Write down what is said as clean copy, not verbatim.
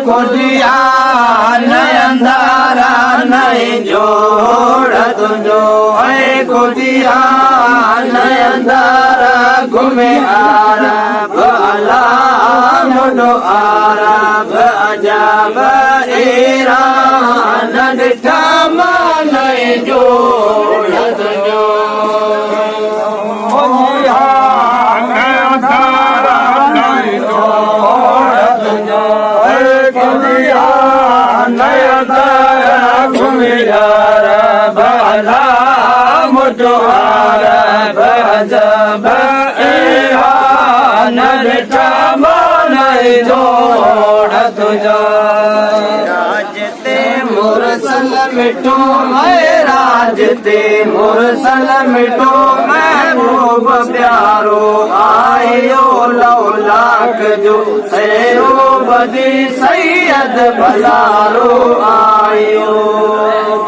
खोटिया नयनदारा नहीं जोड़ तुझो खोटिया नयनदारा घूमे आरा भला मुडो आरा भजाब एरा नडठा नहीं जोड़ तुझो राजते मुरसल मिठो राजते मुरसल मिठो महबूब प्यारो आयो लौलाक जो सैरो बदी सैयद भलारो